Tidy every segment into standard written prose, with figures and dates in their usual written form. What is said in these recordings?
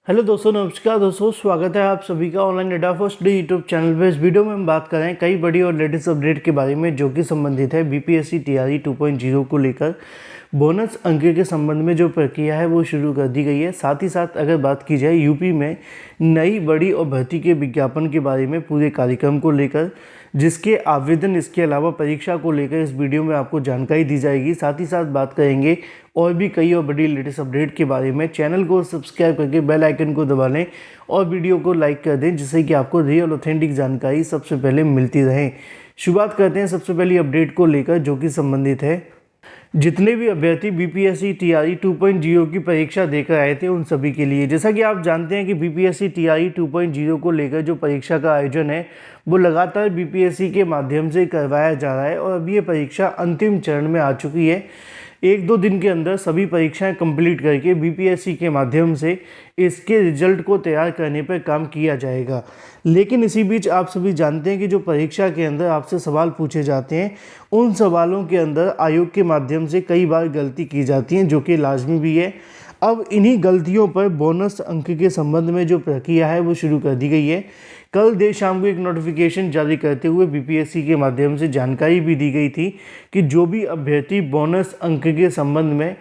Hello दोस्तों, नमस्कार दोस्तों, स्वागत है आप सभी का online data first day YouTube channel पे। इस वीडियो में हम बात कर रहे हैं कई बड़ी और लेटेस्ट अपडेट के बारे में जो कि संबंधित है बीपीएससी टीआरई 2.0 को लेकर। बोनस अंक के संबंध में जो प्रक्रिया है वो शुरू कर दी गई है। साथ ही साथ अगर बात की जाए यूपी में नई बड़ी और भर्ती के विज्ञापन के बारे में पूरे कार्यक्रम को लेकर, जिसके आवेदन इसके अलावा परीक्षा को लेकर इस वीडियो में आपको जानकारी दी जाएगी। साथ ही साथ बात करेंगे और भी कई और बड़ी लेटेस्ट अपडेट के बारे में। चैनल को सब्सक्राइब करके बेल आइकन को दबा लें और वीडियो को लाइक कर दें, जिससे कि आपको रियल ऑथेंटिक जानकारी सबसे पहले मिलती रहे। शुरुआत करते हैं सबसे पहली अपडेट को लेकर, जो कि संबंधित है जितने भी अभ्यर्थी बीपीएससी टीआरई 2.0 की परीक्षा देकर आए थे उन सभी के लिए। जैसा कि आप जानते हैं कि बीपीएससी टीआरई 2.0 को लेकर जो परीक्षा का आयोजन है वो लगातार बीपीएससी के माध्यम से करवाया जा रहा है और अभी ये परीक्षा अंतिम चरण में आ चुकी है। 1-2 दिन के अंदर सभी परीक्षाएं कंप्लीट करके बीपीएससी के माध्यम से इसके रिजल्ट को तैयार करने पर काम किया जाएगा। लेकिन इसी बीच आप सभी जानते हैं कि जो परीक्षा के अंदर आपसे सवाल पूछे जाते हैं उन सवालों के अंदर आयोग के माध्यम से कई बार गलती की जाती है, जो कि लाजमी भी है। अब इन्हीं गलतियों पर बोनस अंक के संबंध में जो प्रक्रिया है वो शुरू कर दी गई है। कल देर शाम को एक नोटिफिकेशन जारी करते हुए बीपीएससी के माध्यम से जानकारी भी दी गई थी कि जो भी अभ्यर्थी बोनस अंक के संबंध में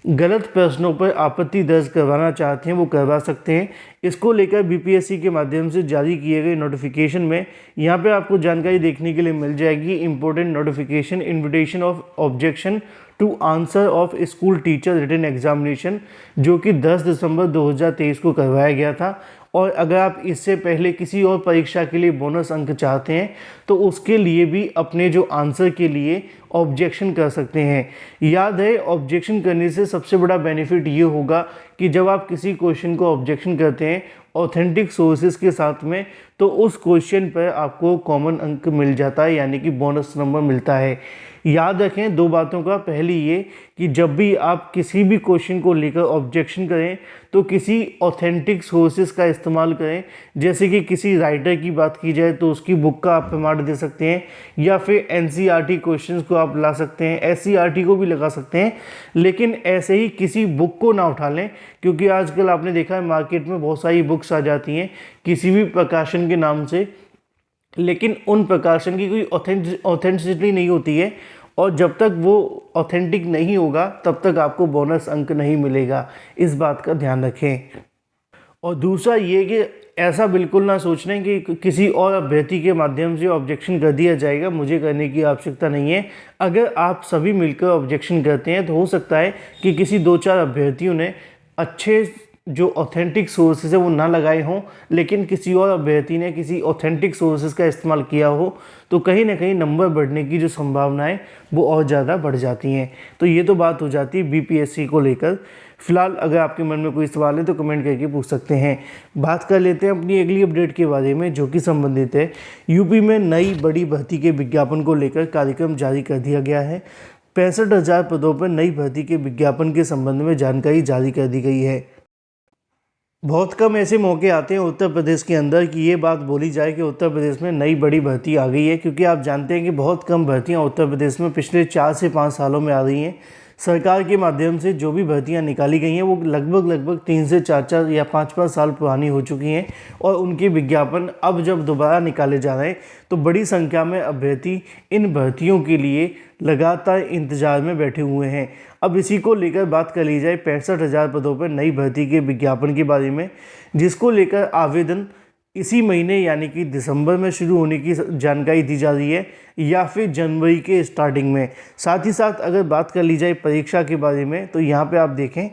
गलत प्रश्नों पर आपत्ति दर्ज करवाना चाहते हैं वो करवा सकते हैं। इसको लेकर बीपीएससी के माध्यम से जारी किए गए नोटिफिकेशन में यहाँ पे आपको जानकारी देखने के लिए मिल जाएगी। Important notification, invitation of objection to answer of school teacher written examination, जो कि 10 दिसंबर 2023 को करवाया गया था। और अगर आप इससे पहले किसी और परीक्षा के लिए बोनस अंक चाहते हैं तो उसके लिए भी अपने जो आंसर के लिए ऑब्जेक्शन कर सकते हैं। याद है, ऑब्जेक्शन करने से सबसे बड़ा बेनिफिट ये होगा कि जब आप किसी क्वेश्चन को ऑब्जेक्शन करते हैं ऑथेंटिक सोर्सेज के साथ में, तो उस क्वेश्चन पर आपको कॉमन अंक मिल जाता है, यानी कि बोनस नंबर मिलता है। याद रखें 2 बातों का। पहली ये कि जब भी आप किसी भी क्वेश्चन को लेकर ऑब्जेक्शन करें तो किसी ऑथेंटिक सोर्सेज का इस्तेमाल करें। जैसे कि किसी राइटर की बात की जाए तो उसकी बुक का आप प्रमाण दे सकते हैं, या फिर एनसीईआरटी क्वेश्चंस को आप ला सकते हैं, एससीईआरटी को भी लगा सकते हैं। लेकिन ऐसे ही किसी बुक को ना उठा लें, क्योंकि आजकल आपने देखा है मार्केट में बहुत सारी बुक्स आ जाती हैं किसी भी प्रकाशन के नाम से, लेकिन उन प्रकाशन की कोई ऑथेंटिसिटी नहीं होती है और जब तक वो ऑथेंटिक नहीं होगा तब तक आपको बोनस अंक नहीं मिलेगा। इस बात का ध्यान रखें। और दूसरा ये कि ऐसा बिल्कुल ना सोचने कि किसी और अभ्यर्थी के माध्यम से ऑब्जेक्शन कर दिया जाएगा, मुझे करने की आवश्यकता नहीं है। अगर आप सभी मिलकर ऑब्जेक्शन करते हैं तो हो सकता है कि किसी 2-4 अभ्यर्थियों ने अच्छे जो ऑथेंटिक सोर्सेज है वो ना लगाए हों, लेकिन किसी और अभ्यर्थी ने किसी ऑथेंटिक सोर्सेज का इस्तेमाल किया हो, तो कहीं ना कहीं नंबर बढ़ने की जो संभावनाएं वो और ज़्यादा बढ़ जाती हैं। तो ये तो बात हो जाती है बीपीएससी को लेकर। फिलहाल अगर आपके मन में कोई सवाल है तो कमेंट करके पूछ सकते हैं। बात कर लेते हैं अपनी अगली अपडेट के बारे में, जो कि संबंधित है यूपी में नई बड़ी भर्ती के विज्ञापन को लेकर कार्यक्रम जारी कर दिया गया है। 65,000 पदों पर नई भर्ती के विज्ञापन के संबंध में जानकारी जारी कर दी गई है। बहुत कम ऐसे मौके आते हैं उत्तर प्रदेश के अंदर कि ये बात बोली जाए कि उत्तर प्रदेश में नई बड़ी भर्ती आ गई है, क्योंकि आप जानते हैं कि बहुत कम भर्तियां उत्तर प्रदेश में पिछले 4 से 5 सालों में आ रही हैं। सरकार के माध्यम से जो भी भर्तियां निकाली गई हैं वो लगभग 3 से 4 या 5 साल पुरानी हो चुकी हैं, और उनके विज्ञापन अब जब दोबारा निकाले जा रहे हैं तो बड़ी संख्या में अभ्यर्थी इन भर्तियों के लिए लगातार इंतजार में बैठे हुए हैं। अब इसी को लेकर बात कर ली जाए 65,000 पदों पर नई भर्ती के विज्ञापन के बारे में, जिसको लेकर आवेदन इसी महीने यानी कि दिसंबर में शुरू होने की जानकारी दी जा रही है, या फिर जनवरी के स्टार्टिंग में। साथ ही साथ अगर बात कर ली जाए परीक्षा के बारे में तो यहाँ पे आप देखें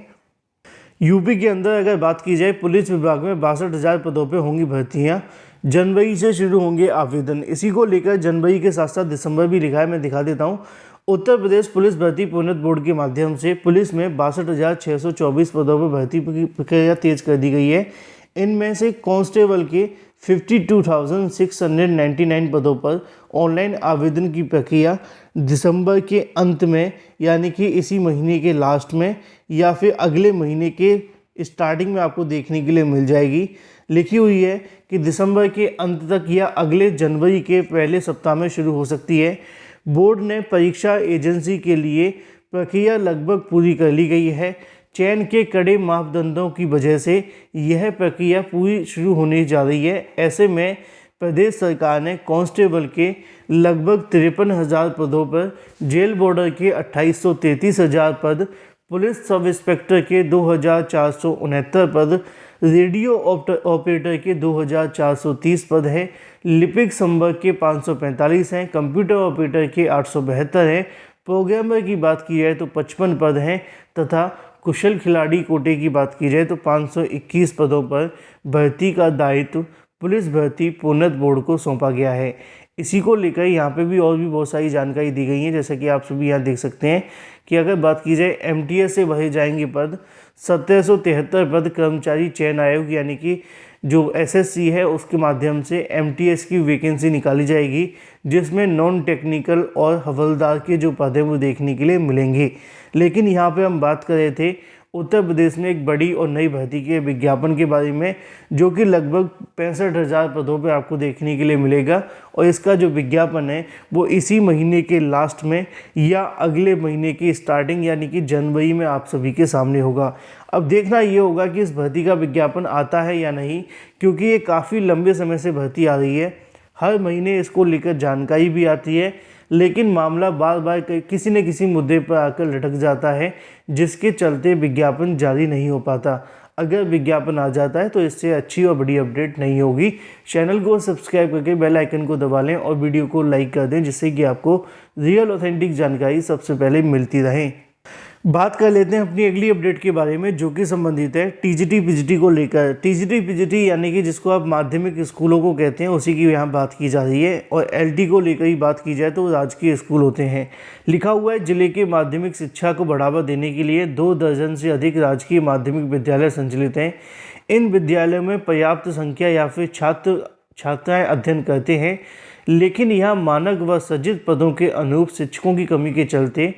यूपी के अंदर अगर बात की जाए पुलिस विभाग में 62,000 पदों पे होंगी भर्तियाँ। जनवरी से शुरू होंगे आवेदन। इसी को लेकर जनवरी के साथ साथ दिसंबर भी लिखा है, मैं दिखा देता हूँ। उत्तर प्रदेश पुलिस भर्ती प्रोन्नत बोर्ड के माध्यम से पुलिस में 62,624 पदों पर भर्ती प्रक्रिया तेज कर दी गई है। इनमें से कांस्टेबल के 52,699 पदों पर ऑनलाइन आवेदन की प्रक्रिया दिसंबर के अंत में, यानी कि इसी महीने के लास्ट में या फिर अगले महीने के स्टार्टिंग में आपको देखने के लिए मिल जाएगी। लिखी हुई है कि दिसंबर के अंत तक या अगले जनवरी के पहले सप्ताह में शुरू हो सकती है। बोर्ड ने परीक्षा एजेंसी के लिए प्रक्रिया लगभग पूरी कर ली गई है। चयन के कड़े मापदंडों की वजह से यह प्रक्रिया पूरी शुरू होने जा रही है। ऐसे में प्रदेश सरकार ने कांस्टेबल के लगभग 53,000 पदों पर, जेल बॉर्डर के 28,33,000 पद, पुलिस सब इंस्पेक्टर के 2,469 पद, रेडियो ऑपरेटर के 2,430 पद हैं, लिपिक संवर्ग के 545 हैं, कंप्यूटर ऑपरेटर के 872 हैं, प्रोग्रामर की बात की जाए तो 55 पद हैं तथा कुशल खिलाड़ी कोटे की बात की जाए तो 521 पदों पर भर्ती का दायित्व पुलिस भर्ती प्रोन्नत बोर्ड को सौंपा गया है। इसी को लेकर यहाँ पे भी और भी बहुत सारी जानकारी दी गई है, जैसा कि आप सभी यहाँ देख सकते हैं कि अगर बात की जाए एमटीएस से भरे जाएंगे पद 1773 पद कर्मचारी चयन आयोग यानी कि जो एसएससी है उसके माध्यम से एमटीएस की वैकेंसी निकाली जाएगी, जिसमें नॉन टेक्निकल और हवलदार के जो पद हैं वो देखने के लिए मिलेंगे। लेकिन यहाँ पे हम बात कर रहे थे उत्तर प्रदेश में एक बड़ी और नई भर्ती के विज्ञापन के बारे में, जो कि लगभग 65,000 पदों पर आपको देखने के लिए मिलेगा और इसका जो विज्ञापन है वो इसी महीने के लास्ट में या अगले महीने की स्टार्टिंग यानी कि जनवरी में आप सभी के सामने होगा। अब देखना ये होगा कि इस भर्ती का विज्ञापन आता है या नहीं, क्योंकि ये काफ़ी लंबे समय से भर्ती आ रही है। हर महीने इसको लेकर जानकारी भी आती है, लेकिन मामला बार बार किसी न किसी मुद्दे पर आकर लटक जाता है, जिसके चलते विज्ञापन जारी नहीं हो पाता। अगर विज्ञापन आ जाता है तो इससे अच्छी और बड़ी अपडेट नहीं होगी। चैनल को सब्सक्राइब करके बेल आइकन को दबा लें और वीडियो को लाइक कर दें, जिससे कि आपको रियल ऑथेंटिक जानकारी सबसे पहले मिलती रहे। बात कर लेते हैं अपनी अगली अपडेट के बारे में, जो कि संबंधित है टीजीटी पीजीटी को लेकर। टीजीटी पीजीटी यानी कि जिसको आप माध्यमिक स्कूलों को कहते हैं, उसी की यहाँ बात की जा रही है। और एलटी को लेकर ही बात की जाए तो राजकीय स्कूल होते हैं। लिखा हुआ है जिले के माध्यमिक शिक्षा को बढ़ावा देने के लिए 2 दर्जन से अधिक राजकीय माध्यमिक विद्यालय संचालित हैं। इन विद्यालयों में पर्याप्त संख्या या फिर छात्राएँ अध्ययन करते हैं, लेकिन यहाँ मानक व सज्जित पदों के अनुरूप शिक्षकों की कमी के चलते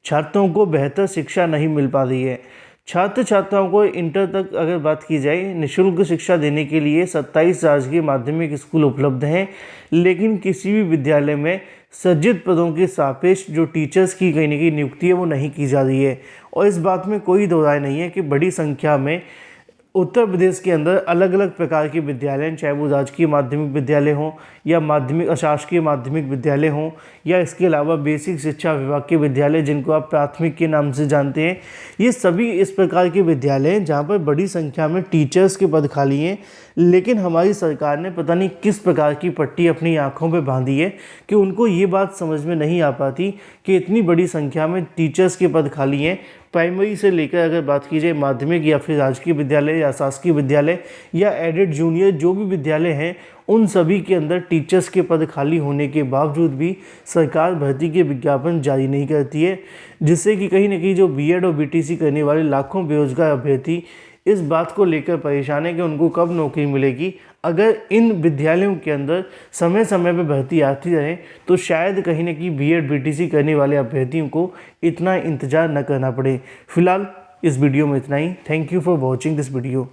छात्रों को बेहतर शिक्षा नहीं मिल पा रही है। छात्र छात्राओं को इंटर तक अगर बात की जाए निःशुल्क शिक्षा देने के लिए 27 राजकीय माध्यमिक स्कूल उपलब्ध हैं, लेकिन किसी भी विद्यालय में सज्जित पदों के सापेक्ष जो टीचर्स की कहीं न कहीं नियुक्ति है वो नहीं की जा रही है। और इस बात में कोई दो राय नहीं है कि बड़ी संख्या में उत्तर प्रदेश के अंदर अलग अलग प्रकार के विद्यालय हैं, चाहे वो राजकीय माध्यमिक विद्यालय हों या माध्यमिक अशासकीय माध्यमिक विद्यालय हों या इसके अलावा बेसिक शिक्षा विभाग के विद्यालय जिनको आप प्राथमिक के नाम से जानते हैं। ये सभी इस प्रकार के विद्यालय हैं जहाँ पर बड़ी संख्या में टीचर्स के पद खाली हैं, लेकिन हमारी सरकार ने पता नहीं किस प्रकार की पट्टी अपनी आँखों पर बांधी है कि उनको ये बात समझ में नहीं आ पाती कि इतनी बड़ी संख्या में टीचर्स के पद खाली हैं। प्राइमरी से लेकर अगर बात की जाए माध्यमिक या फिर राजकीय विद्यालय या शासकीय विद्यालय या एडेड जूनियर जो भी विद्यालय हैं, उन सभी के अंदर टीचर्स के पद खाली होने के बावजूद भी सरकार भर्ती के विज्ञापन जारी नहीं करती है, जिससे कि कहीं न कहीं जो बीएड और बीटीसी करने वाले लाखों बेरोजगार अभ्यर्थी इस बात को लेकर परेशान है कि उनको कब नौकरी मिलेगी। अगर इन विद्यालयों के अंदर समय समय पर भर्ती आती रहे तो शायद कहीं न कहीं बीएड बीटीसी करने वाले अभ्यर्थियों को इतना इंतजार न करना पड़े। फिलहाल इस वीडियो में इतना ही। Thank you for watching this video.